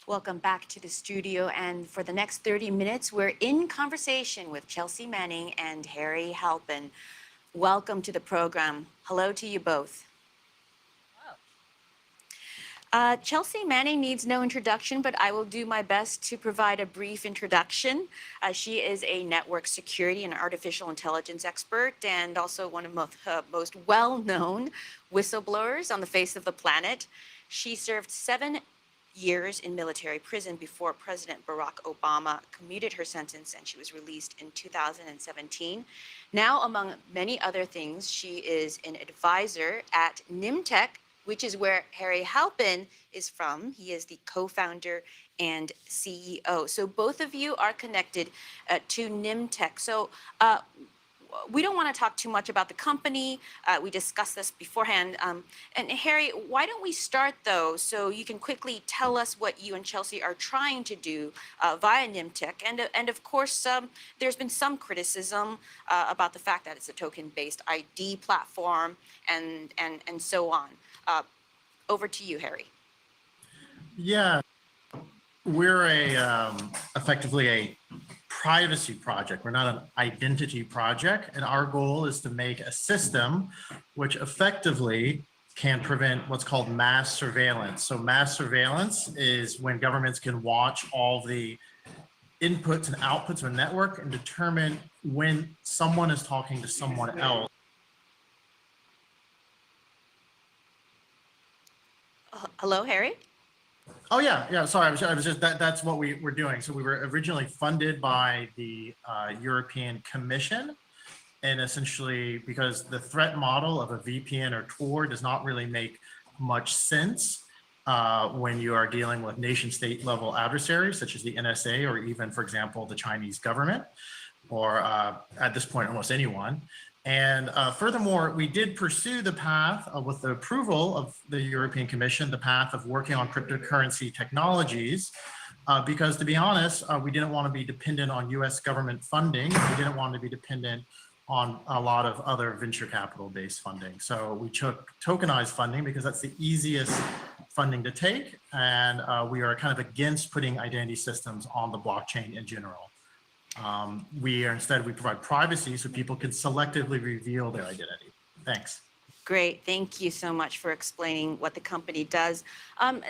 Welcome back to the studio. And for the next 30 minutes, we're in conversation with Chelsea Manning and Harry Halpin. Welcome to the program. Hello to you both. Chelsea Manning needs no introduction, but I will do my best to provide a brief introduction. She is a network security and artificial intelligence expert and also one of the most well-known whistleblowers on the face of the planet. She served 7 years in military prison before President Barack Obama commuted her sentence, and she was released in 2017. Now, among many other things, she is an advisor at Nimtech, which is where Harry Halpin is from. He is the co-founder and CEO. So both of you are connected to Nimtech. So we don't want to talk too much about the company. We discussed this beforehand. And Harry, why don't we start though, so you can quickly tell us what you and Chelsea are trying to do via Nimtech. And of course, there's been some criticism about the fact that it's a token-based ID platform and so on. Over to you, Harry. Yeah, we're effectively a privacy project. We're not an identity project, and our goal is to make a system which effectively can prevent what's called mass surveillance. So mass surveillance is when governments can watch all the inputs and outputs of a network and determine when someone is talking to someone else. Hello, Harry? Oh yeah. Sorry, I was just that's what we were doing. So we were originally funded by the European Commission, and essentially because the threat model of a VPN or Tor does not really make much sense when you are dealing with nation-state level adversaries such as the NSA or even, for example, the Chinese government, or at this point almost anyone. And furthermore, we did pursue the path with the approval of the European Commission, the path of working on cryptocurrency technologies, because to be honest, we didn't want to be dependent on US government funding. We didn't want to be dependent on a lot of other venture capital based funding. So we took tokenized funding because that's the easiest funding to take. And we are kind of against putting identity systems on the blockchain in general. Instead, we provide privacy so people can selectively reveal their identity. Thanks. Great. Thank you so much for explaining what the company does.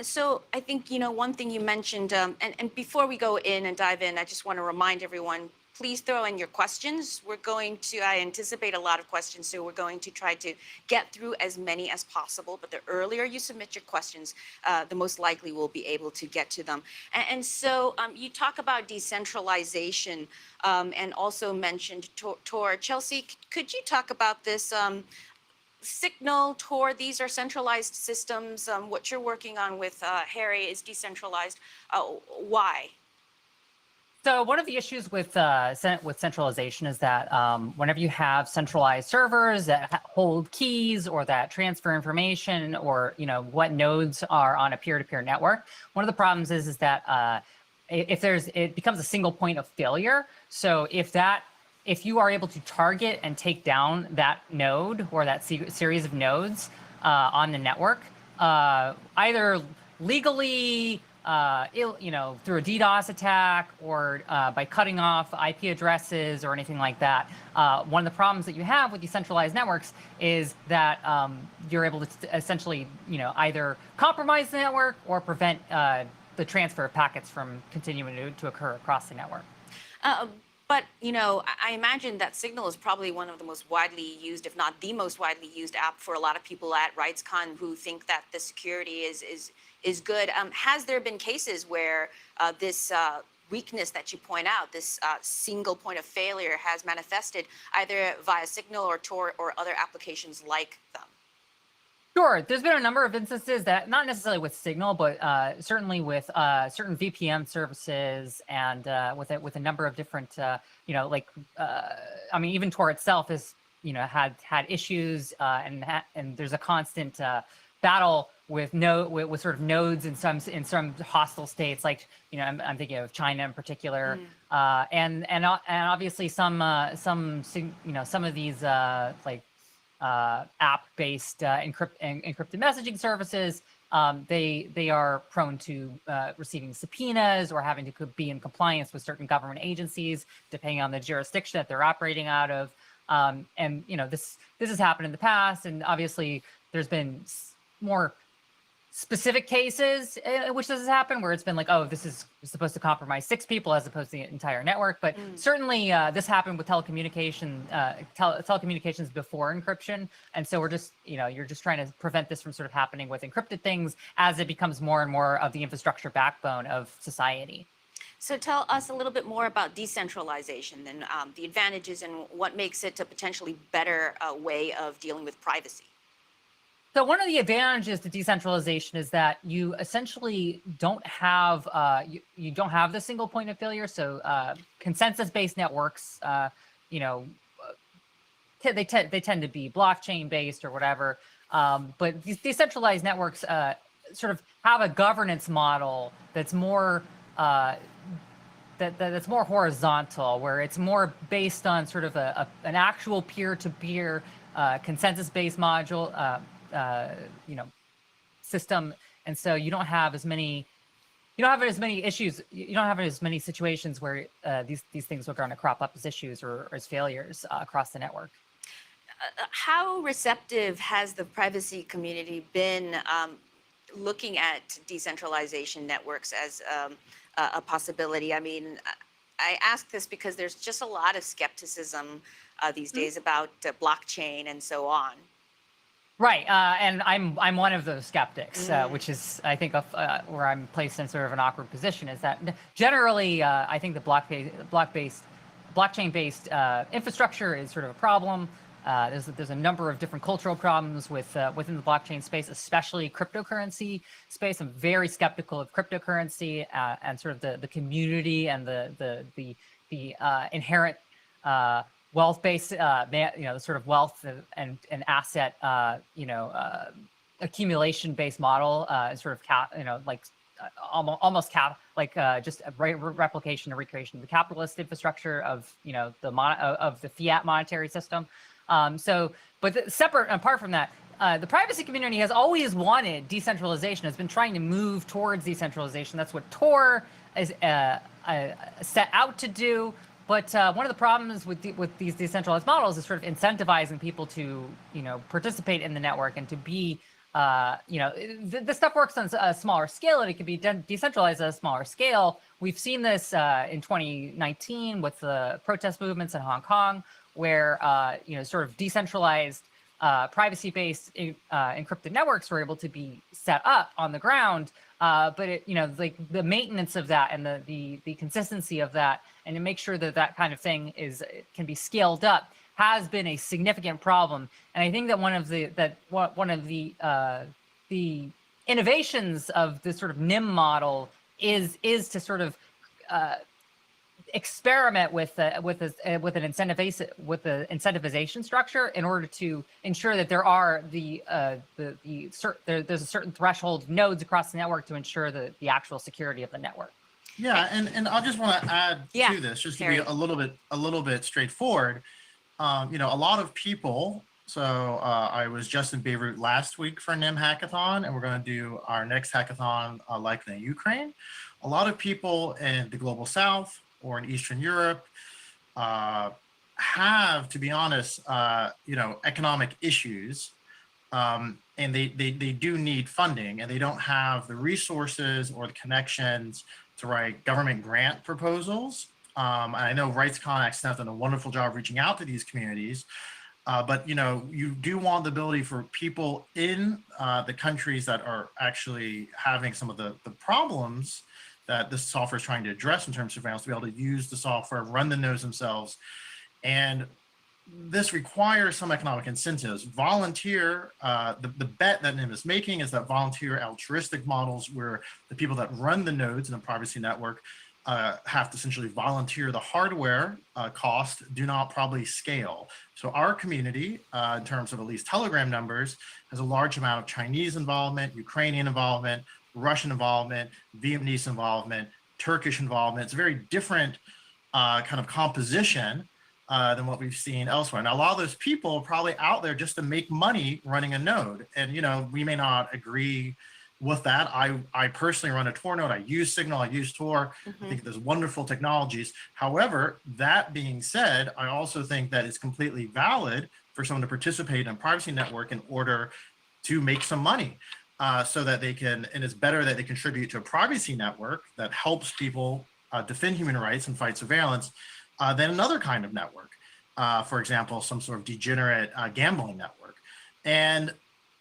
So I think, one thing you mentioned, and before we go in and dive in, I just want to remind everyone, please throw in your questions. I anticipate a lot of questions, so we're going to try to get through as many as possible. But the earlier you submit your questions, the most likely we'll be able to get to them. And so you talk about decentralization and also mentioned Tor. Chelsea, could you talk about this? Signal, Tor, these are centralized systems. What you're working on with Harry is decentralized. Why? So one of the issues with centralization is that whenever you have centralized servers that hold keys or that transfer information, or what nodes are on a peer-to-peer network, one of the problems is that it becomes a single point of failure. So if you are able to target and take down that node or that series of nodes on the network, either legally, through a DDoS attack or by cutting off IP addresses or anything like that. One of the problems that you have with decentralized networks is that you're able to essentially, either compromise the network or prevent the transfer of packets from continuing to occur across the network. But, I imagine that Signal is probably one of the most widely used, if not the most widely used app for a lot of people at RightsCon who think that the security is good. Has there been cases where this weakness that you point out, this single point of failure, has manifested either via Signal or Tor or other applications like them? Sure. There's been a number of instances that, not necessarily with Signal, but certainly with certain VPN services and with a number of different, even Tor itself has, had issues, and there's a constant battle with sort of nodes in some hostile states, like I'm thinking of China in particular, and obviously some of these app-based encrypted messaging services, they are prone to receiving subpoenas or having to be in compliance with certain government agencies, depending on the jurisdiction that they're operating out of. And this has happened in the past, and obviously there's been more specific cases in which this has happened, where it's been like, oh, this is supposed to compromise 6 people as opposed to the entire network. But certainly this happened with telecommunications before encryption. And so we're just, you're just trying to prevent this from sort of happening with encrypted things as it becomes more and more of the infrastructure backbone of society. So tell us a little bit more about decentralization and the advantages and what makes it a potentially better way of dealing with privacy. So one of the advantages to decentralization is that you essentially don't have you don't have the single point of failure. So consensus-based networks, they tend to be blockchain based or whatever. But these decentralized networks sort of have a governance model that's more that's more horizontal, where it's more based on sort of an actual peer-to-peer consensus-based module. System, and so you don't have as many issues. You don't have as many situations where these things are going to crop up as issues or as failures across the network. How receptive has the privacy community been looking at decentralization networks as a possibility? I mean, I ask this because there's just a lot of skepticism these days about blockchain and so on. Right, and I'm one of those skeptics, which is, I think, where I'm placed in sort of an awkward position. Is that generally, I think the blockchain-based infrastructure is sort of a problem. There's a number of different cultural problems within the blockchain space, especially cryptocurrency space. I'm very skeptical of cryptocurrency and sort of the community and the inherent wealth-based, sort of wealth and asset, accumulation-based model, sort of just a replication and recreation of the capitalist infrastructure of of the fiat monetary system. But separate and apart from that, the privacy community has always wanted decentralization, has been trying to move towards decentralization. That's what Tor is set out to do. But one of the problems with these decentralized models is sort of incentivizing people to, participate in the network and to be, this stuff works on a smaller scale, and it can be decentralized at a smaller scale. We've seen this in 2019 with the protest movements in Hong Kong, where, sort of decentralized privacy-based encrypted networks were able to be set up on the ground. But like the maintenance of that and the consistency of that, and to make sure that that kind of thing can be scaled up, has been a significant problem. And I think that one of the innovations of this sort of NIM model is to sort of experiment with an incentivization structure in order to ensure that there's a certain threshold of nodes across the network to ensure the actual security of the network. Yeah, and I just want to add to this, just to be a little bit straightforward. A lot of people. So I was just in Beirut last week for NIM hackathon, and we're going to do our next hackathon likely in Ukraine. A lot of people in the global South or in Eastern Europe have, to be honest, economic issues, and they do need funding, and they don't have the resources or the connections to write government grant proposals. I know RightsCon actually has done a wonderful job reaching out to these communities, but you do want the ability for people in the countries that are actually having some of the problems that this software is trying to address in terms of surveillance, to be able to use the software, run the nodes themselves. And this requires some economic incentives. Volunteer, the bet that NIM is making is that volunteer altruistic models, where the people that run the nodes in a privacy network have to essentially volunteer the hardware cost, do not probably scale. So our community, in terms of at least Telegram numbers, has a large amount of Chinese involvement, Ukrainian involvement, Russian involvement, Vietnamese involvement, Turkish involvement. It's a very different kind of composition. than what we've seen elsewhere. Now, a lot of those people are probably out there just to make money running a node. And, we may not agree with that. I personally run a Tor node. I use Signal, I use Tor. I think there's wonderful technologies. However, that being said, I also think that it's completely valid for someone to participate in a privacy network in order to make some money. So that they can, and it's better that they contribute to a privacy network that helps people defend human rights and fight surveillance than another kind of network. For example, some sort of degenerate gambling network. And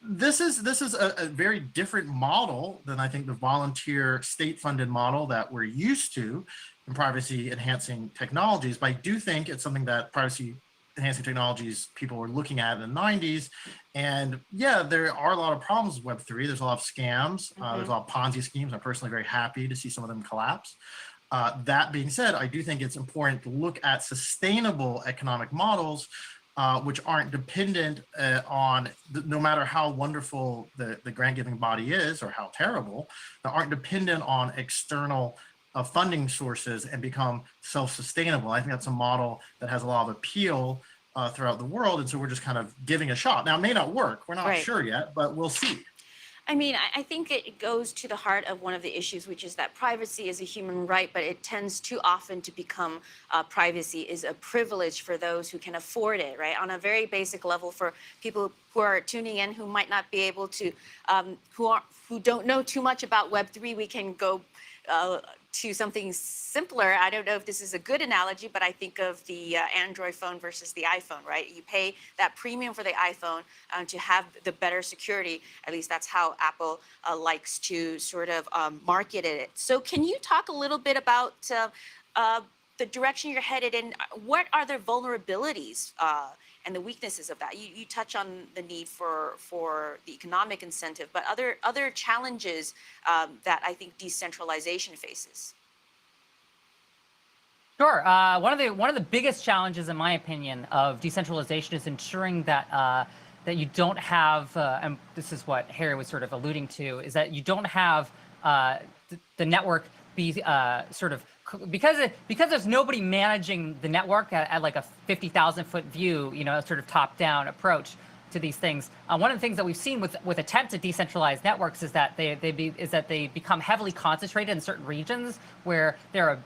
this is a very different model than I think the volunteer state-funded model that we're used to in privacy enhancing technologies. But I do think it's something that privacy enhancing technologies people were looking at in the 90s. And yeah, there are a lot of problems with Web3. There's a lot of scams. There's a lot of Ponzi schemes. I'm personally very happy to see some of them collapse. That being said, I do think it's important to look at sustainable economic models, which aren't dependent on, no matter how wonderful the grant giving body is or how terrible, that aren't dependent on external funding sources and become self-sustainable. I think that's a model that has a lot of appeal throughout the world. And so we're just kind of giving a shot. Now, it may not work. We're not sure yet, but we'll see. I mean, I think it goes to the heart of one of the issues, which is that privacy is a human right, but it tends too often to become privacy is a privilege for those who can afford it, right? On a very basic level, for people who are tuning in who might not be able to, who don't know too much about Web3, we can go to something simpler. I don't know if this is a good analogy, but I think of the Android phone versus the iPhone, right? You pay that premium for the iPhone to have the better security. At least that's how Apple likes to sort of market it. So can you talk a little bit about the direction you're headed in? What are the vulnerabilities and the weaknesses of that? You touch on the need for the economic incentive, but other challenges that I think decentralization faces. Sure. One of the biggest challenges, in my opinion, of decentralization is ensuring that that you don't have, and this is what Harry was sort of alluding to, is that you don't have the network be sort of, because there's nobody managing the network at like a 50,000-foot view, sort of top-down approach to these things. One of the things that we've seen with attempts at decentralized networks is that they become heavily concentrated in certain regions, where there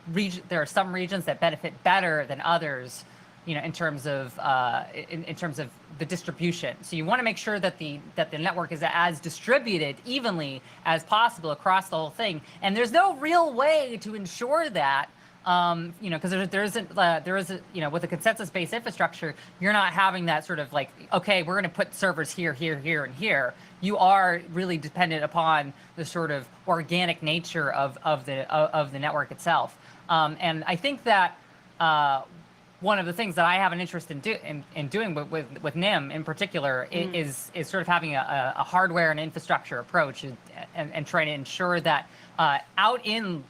are some regions that benefit better than others, in terms of the distribution. So you want to make sure that the network is as distributed evenly as possible across the whole thing. And there's no real way to ensure that, because there isn't with a consensus-based infrastructure, you're not having that sort of like, okay, we're going to put servers here, here, here, and here. You are really dependent upon the sort of organic nature of the network itself. And I think that one of the things that I have an interest in doing with NIM in particular is sort of having a hardware and infrastructure approach and trying to ensure that out in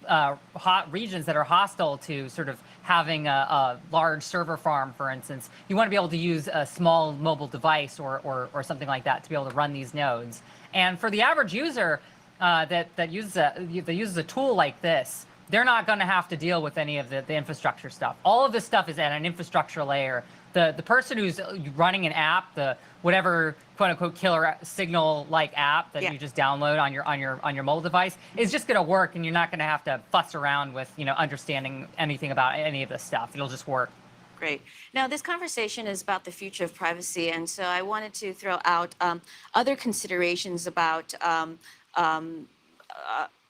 hot regions that are hostile to sort of having a large server farm, for instance, you want to be able to use a small mobile device or something like that to be able to run these nodes. And for the average user that uses a tool like this, they're not going to have to deal with any of the infrastructure stuff. All of this stuff is at an infrastructure layer. The person who's running an app, the whatever quote unquote killer Signal like app that you just download on your mobile device, is just going to work, and you're not going to have to fuss around with understanding anything about any of this stuff. It'll just work. Great. Now, this conversation is about the future of privacy, and so I wanted to throw out other considerations about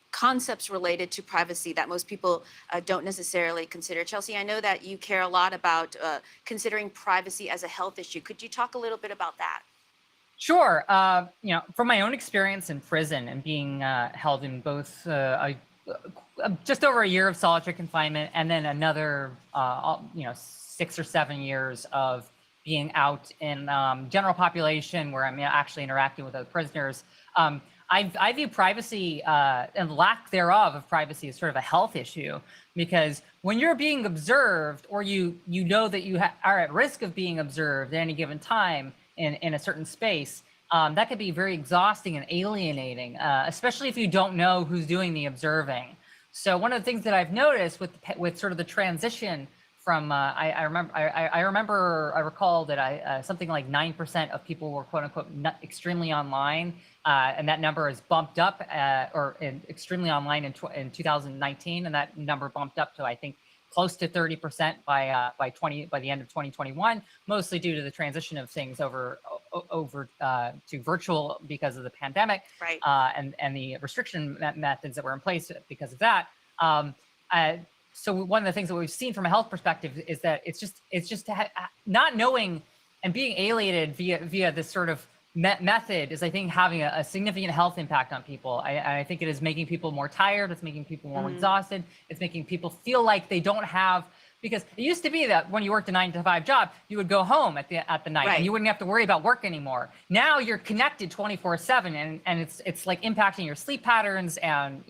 concepts related to privacy that most people don't necessarily consider. Chelsea, I know that you care a lot about considering privacy as a health issue. Could you talk a little bit about that? Sure. From my own experience in prison and being held in both just over a year of solitary confinement and then another 6 or 7 years of being out in general population where I'm actually interacting with other prisoners, I view privacy and lack thereof of privacy as sort of a health issue, because when you're being observed, or you know that you are at risk of being observed at any given time in a certain space, that could be very exhausting and alienating, especially if you don't know who's doing the observing. So one of the things that I've noticed with sort of the transition from I recall that something like 9% of people were quote unquote not extremely online, and that number is bumped up extremely online in 2019, and that number bumped up to I think close to 30% by the end of 2021, mostly due to the transition of things over to virtual because of the pandemic, Right. and the restriction methods that were in place because of that. So one of the things that we've seen from a health perspective is that it's just not knowing and being alienated via this sort of method is, I think, having a significant health impact on people. I think it is making people more tired. It's making people more exhausted. It's making people feel like they don't have, because it used to be that when you worked a 9-to-5 job, you would go home at the night, Right. and you wouldn't have to worry about work anymore. Now you're connected 24/7, and it's like impacting your sleep patterns and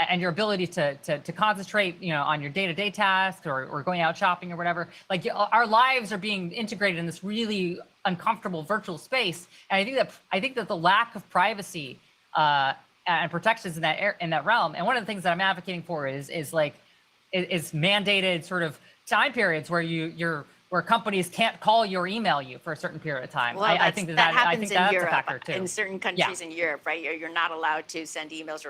and your ability to concentrate, on your day-to-day tasks or going out shopping or whatever. Like, our lives are being integrated in this really uncomfortable virtual space, and I think that the lack of privacy and protections in that realm. And one of the things that I'm advocating for is mandated sort of time periods where companies can't call you or email you for a certain period of time. Well, I think that happens I think in that's Europe, a factor too. in certain countries in Europe, right? You're not allowed to send emails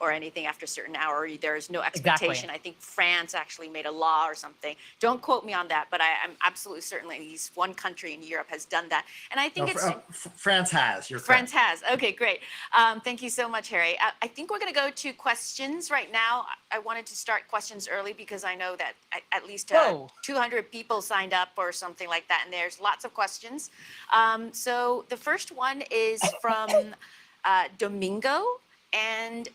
or anything after a certain hour. There is no expectation. Exactly. I think France actually made a law or something. Don't quote me on that, but I'm absolutely certain at least one country in Europe has done that. And I think France has. You're France correct. has. Okay, great. Thank you so much, Harry. I think we're going to go to questions right now. I wanted to start questions early because I know that at least 200 people signed up or something like that, and there's lots of questions. So the first one is from Domingo, and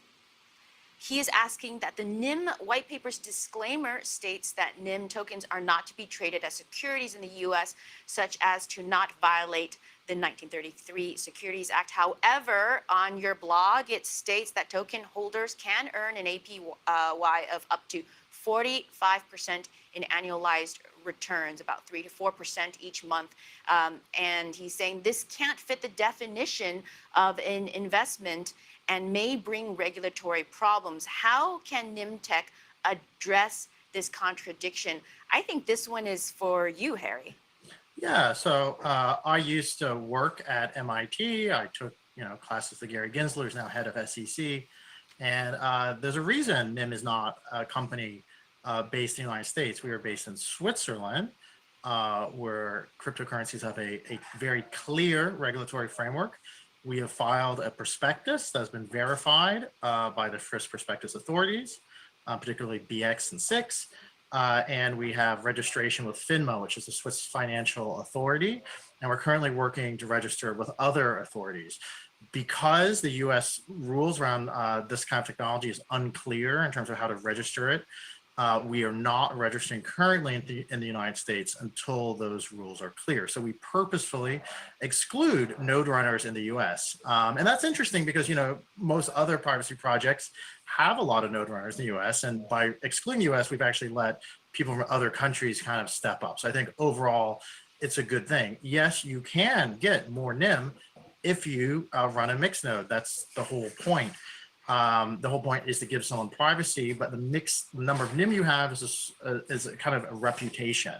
he is asking that the NIM white paper's disclaimer states that NIM tokens are not to be traded as securities in the U.S., such as to not violate the 1933 Securities Act. However, on your blog, it states that token holders can earn an APY of up to 45% in annualized returns, about 3 to 4% each month. And he's saying this can't fit the definition of an investment and may bring regulatory problems. How can NIMTech address this contradiction? I think this one is for you, Harry. Yeah, so I used to work at MIT. I took classes with Gary Gensler, who's now head of SEC, and there's a reason NIM is not a company based in the United States. We are based in Switzerland, where cryptocurrencies have a very clear regulatory framework. We have filed a prospectus that's been verified by the Swiss prospectus authorities, particularly BX and SIX. And we have registration with FINMA, which is the Swiss financial authority. And we're currently working to register with other authorities. Because the US rules around this kind of technology is unclear in terms of how to register it, we are not registering currently in the United States until those rules are clear. So we purposefully exclude node runners in the US. And that's interesting because, most other privacy projects have a lot of node runners in the US. And by excluding the US, we've actually let people from other countries kind of step up. So I think overall, it's a good thing. Yes, you can get more NIM if you run a mixed node. That's the whole point. The whole point is to give someone privacy, but the number of NIM you have is a kind of a reputation.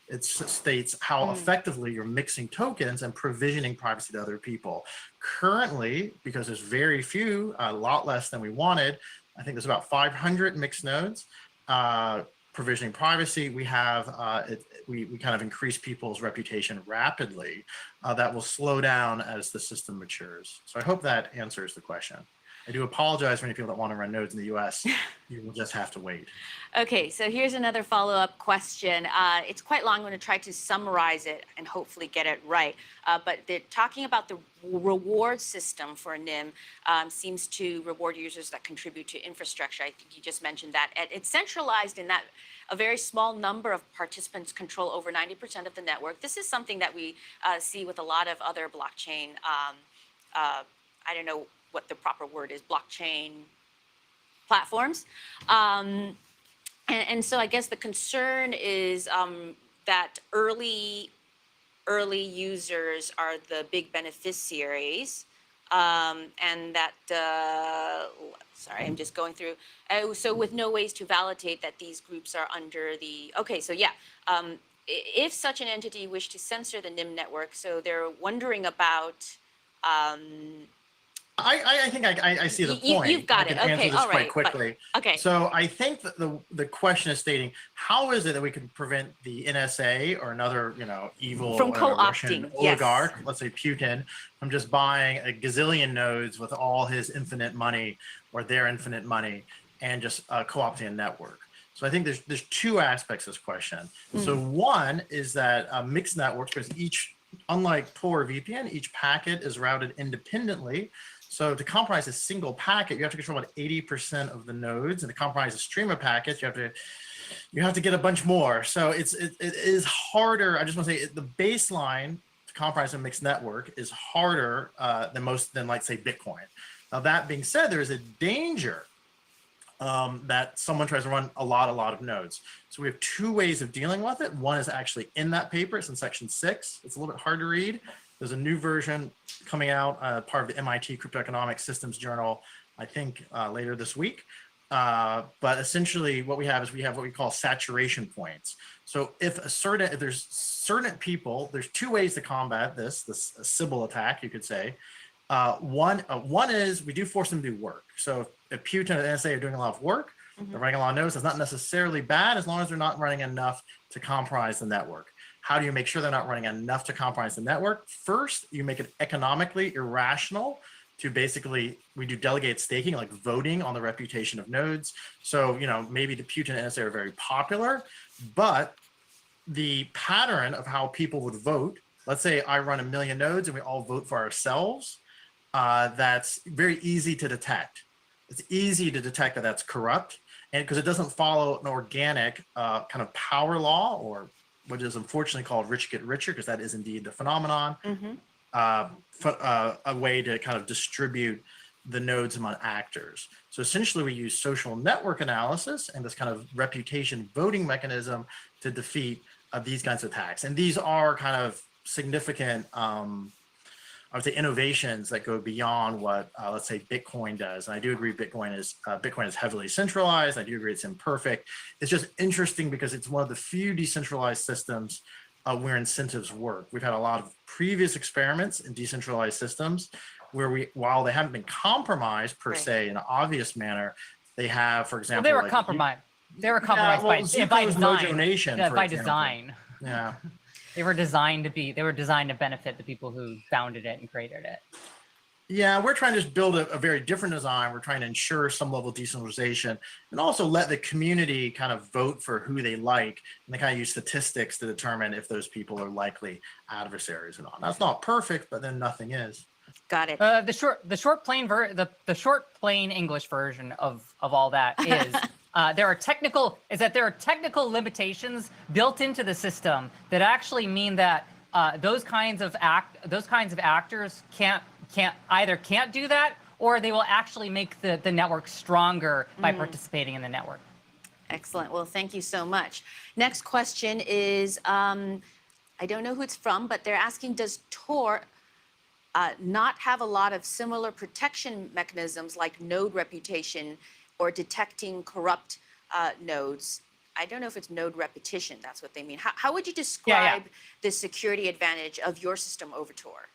It states how effectively you're mixing tokens and provisioning privacy to other people. Currently, because there's very few, a lot less than we wanted, I think there's about 500 mixed nodes provisioning privacy. We have, we kind of increase people's reputation rapidly. That will slow down as the system matures. So I hope that answers the question. I do apologize for any people that want to run nodes in the US. You will just have to wait. Okay, so here's another follow-up question. It's quite long. I'm going to try to summarize it and hopefully get it right. But they're talking about the reward system for NIM seems to reward users that contribute to infrastructure. I think you just mentioned that. It's centralized in that a very small number of participants control over 90% of the network. This is something that we see with a lot of other blockchain, I don't know what the proper word is, blockchain platforms. And so I guess the concern is that early users are the big beneficiaries and that, sorry, I'm just going through. So with no ways to validate that these groups are under the, okay, so yeah. If such an entity wished to censor the NIM network, so they're wondering about, I think I see the point. You've got I can it. Okay, answer this all quite right. quickly. Okay. So I think that the question is stating, how is it that we can prevent the NSA or another, evil From Russian co-opting, yes. oligarch, let's say Putin, from just buying a gazillion nodes with all his infinite money or their infinite money and just co-opting a network? So I think there's two aspects to this question. So one is that mixed networks, because unlike Tor or VPN, each packet is routed independently. So to compromise a single packet, you have to control about 80% of the nodes, and to compromise a stream of packets, you have to get a bunch more. So it is harder. I just want to say the baseline to compromise a mixed network is harder than like say Bitcoin. Now that being said, there is a danger that someone tries to run a lot of nodes. So we have two ways of dealing with it. One is actually in that paper. It's in section 6. It's a little bit hard to read. There's a new version coming out, part of the MIT Cryptoeconomics Systems Journal, I think later this week. But essentially what we have is what we call saturation points. So if there's certain people, there's two ways to combat this Sybil attack, you could say. One is we do force them to do work. So if Putin and the NSA are doing a lot of work, they're running a lot of nodes, that's not necessarily bad as long as they're not running enough to compromise the network. How do you make sure they're not running enough to compromise the network? First, you make it economically irrational to basically, we do delegate staking, like voting on the reputation of nodes. So, maybe the Putin and NSA are very popular, but the pattern of how people would vote, let's say I run 1 million nodes and we all vote for ourselves, that's very easy to detect. It's easy to detect that that's corrupt, and because it doesn't follow an organic kind of power law, or what is unfortunately called rich get richer, because that is indeed the phenomenon, a way to kind of distribute the nodes among actors. So essentially we use social network analysis and this kind of reputation voting mechanism to defeat these kinds of attacks. And these are kind of significant, I would say, innovations that go beyond what, let's say, Bitcoin does. And I do agree Bitcoin is heavily centralized. I do agree it's imperfect. It's just interesting because it's one of the few decentralized systems where incentives work. We've had a lot of previous experiments in decentralized systems where while they haven't been compromised per se in an obvious manner, they have, for example, they were compromised. They were compromised by design. By design. Yeah. They were designed to benefit the people who founded it and created it. Yeah, we're trying to just build a very different design. We're trying to ensure some level of decentralization and also let the community kind of vote for who they like. And they kind of use statistics to determine if those people are likely adversaries or not. That's not perfect, but then nothing is. Got it. The short plain English version of all that is there are technical limitations built into the system that actually mean that those kinds of actors can't do that, or they will actually make the network stronger by participating in the network. Excellent. Well, thank you so much. Next question is, I don't know who it's from, but they're asking, does Tor not have a lot of similar protection mechanisms like node reputation or detecting corrupt nodes? I don't know if it's node repetition, that's what they mean. How would you describe the security advantage of your system over Tor?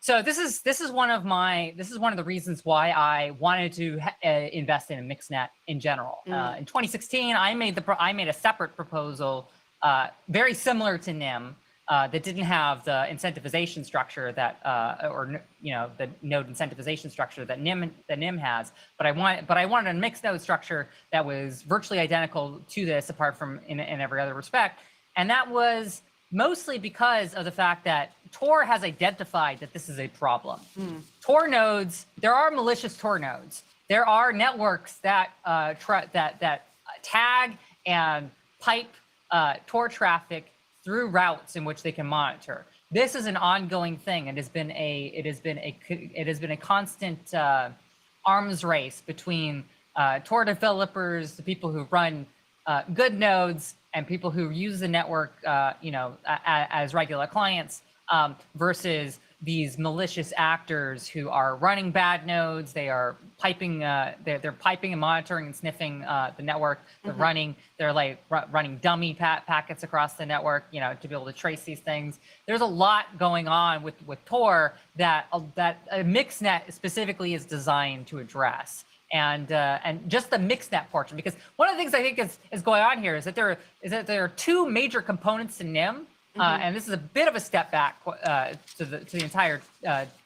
So this is one of the reasons why I wanted to invest in a mixnet in general. In 2016, I made a separate proposal very similar to NIM that didn't have the incentivization structure that the node incentivization structure that NIM has. But I wanted a mixed node structure that was virtually identical to this, apart from in every other respect, and that was mostly because of the fact that Tor has identified that this is a problem. Tor nodes, there are malicious Tor nodes. There are networks that tag and pipe Tor traffic through routes in which they can monitor. This is an ongoing thing. It has been a constant arms race between Tor developers, the people who run good nodes, and people who use the network, as regular clients, versus these malicious actors who are running bad nodes. They are piping, they're piping and monitoring and sniffing the network. They're running dummy packets across the network, you know, to be able to trace these things. There's a lot going on with Tor that a mixnet specifically is designed to address. And just the mixnet portion, because one of the things I think is going on here is that there are two major components to NIM. And this is a bit of a step back to the entire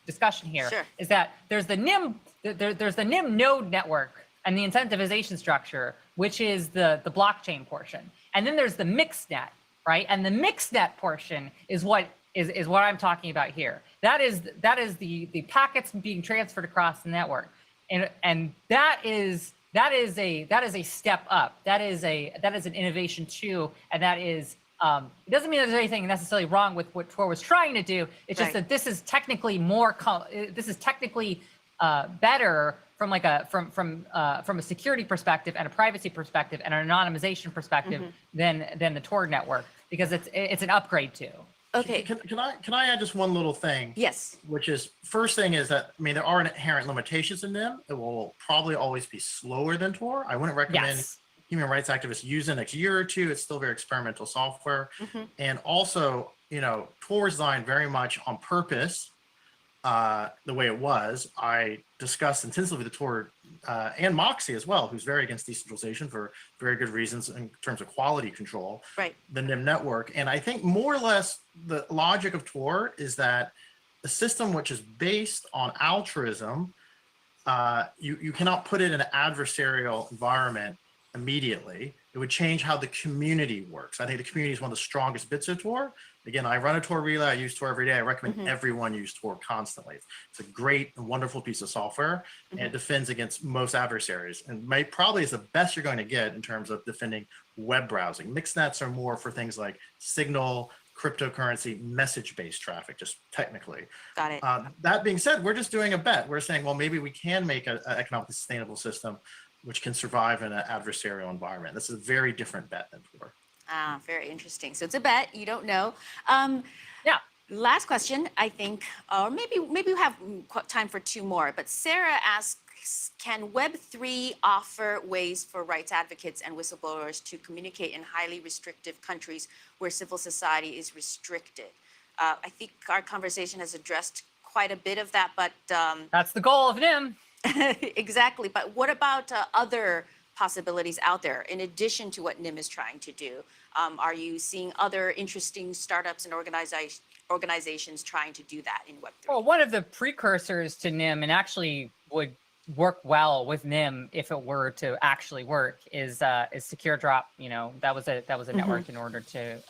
discussion here. Sure. Is that there's the NIM node network and the incentivization structure, which is the blockchain portion, and then there's the mixnet, right? And the mixnet portion is what I'm talking about here. That is the packets being transferred across the network, and that is a step up. That is an innovation too, and that is. It doesn't mean there's anything necessarily wrong with what Tor was trying to do. It's just that this is technically better from like from a security perspective and a privacy perspective and an anonymization perspective than the Tor network, because it's an upgrade too. Okay. Can I add just one little thing? Yes. Which is, first thing is that, I mean, there are inherent limitations in NIM. It will probably always be slower than Tor. I wouldn't recommend human rights activists use the next year or two. It's still very experimental software. And also, you know, Tor is designed very much on purpose the way it was. I discussed intensively the Tor and Moxie as well, who's very against decentralization for very good reasons in terms of quality control, the NIM network. And I think more or less the logic of Tor is that a system which is based on altruism, you cannot put it in an adversarial environment immediately. It would change how the community works. I think the community is one of the strongest bits of Tor. Again, I run a Tor relay. I use Tor every day. I recommend everyone use Tor constantly. It's a great and wonderful piece of software, and it defends against most adversaries, and probably is the best you're going to get in terms of defending web browsing. Mixnets are more for things like signal, cryptocurrency, message-based traffic, just technically. Got it. That being said, we're just doing a bet. We're saying, well, maybe we can make an economically sustainable system which can survive in an adversarial environment. This is a very different bet than Tor. Ah, very interesting. So it's a bet. You don't know. Yeah. Last question, I think, or maybe we have time for two more. But Sarah asks, can Web3 offer ways for rights advocates and whistleblowers to communicate in highly restrictive countries where civil society is restricted? I think our conversation has addressed quite a bit of that, but that's the goal of NIM. Exactly. But what about other possibilities out there in addition to what NIM is trying to do? Are you seeing other interesting startups and organizations trying to do that in Web3? Well, one of the precursors to NIM, and actually would work well with NIM if it were to actually work, is Secure Drop. You know, that was a network in order to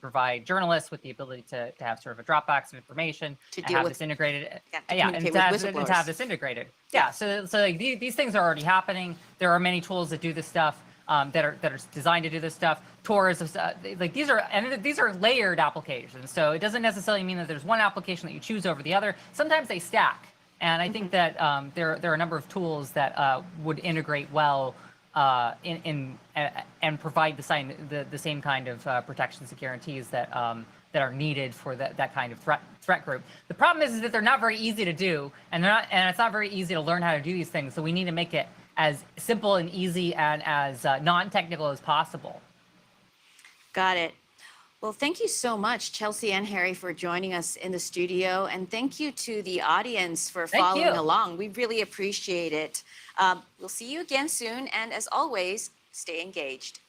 provide journalists with the ability to have sort of a Dropbox of information, to and deal have with this integrated, and to have this integrated. So like these things are already happening. There are many tools that do this stuff, that are designed to do this stuff. Tor is like these are layered applications. So it doesn't necessarily mean that there's one application that you choose over the other. Sometimes they stack, and I think that there are a number of tools that would integrate well and provide the same kind of protections and guarantees that are needed for that kind of threat group. The problem is that they're not very easy to do, and it's not very easy to learn how to do these things. So we need to make it as simple and easy and as non-technical as possible. Got it. Well, thank you so much, Chelsea and Harry, for joining us in the studio. And thank you to the audience for following along. We really appreciate it. We'll see you again soon. And as always, stay engaged.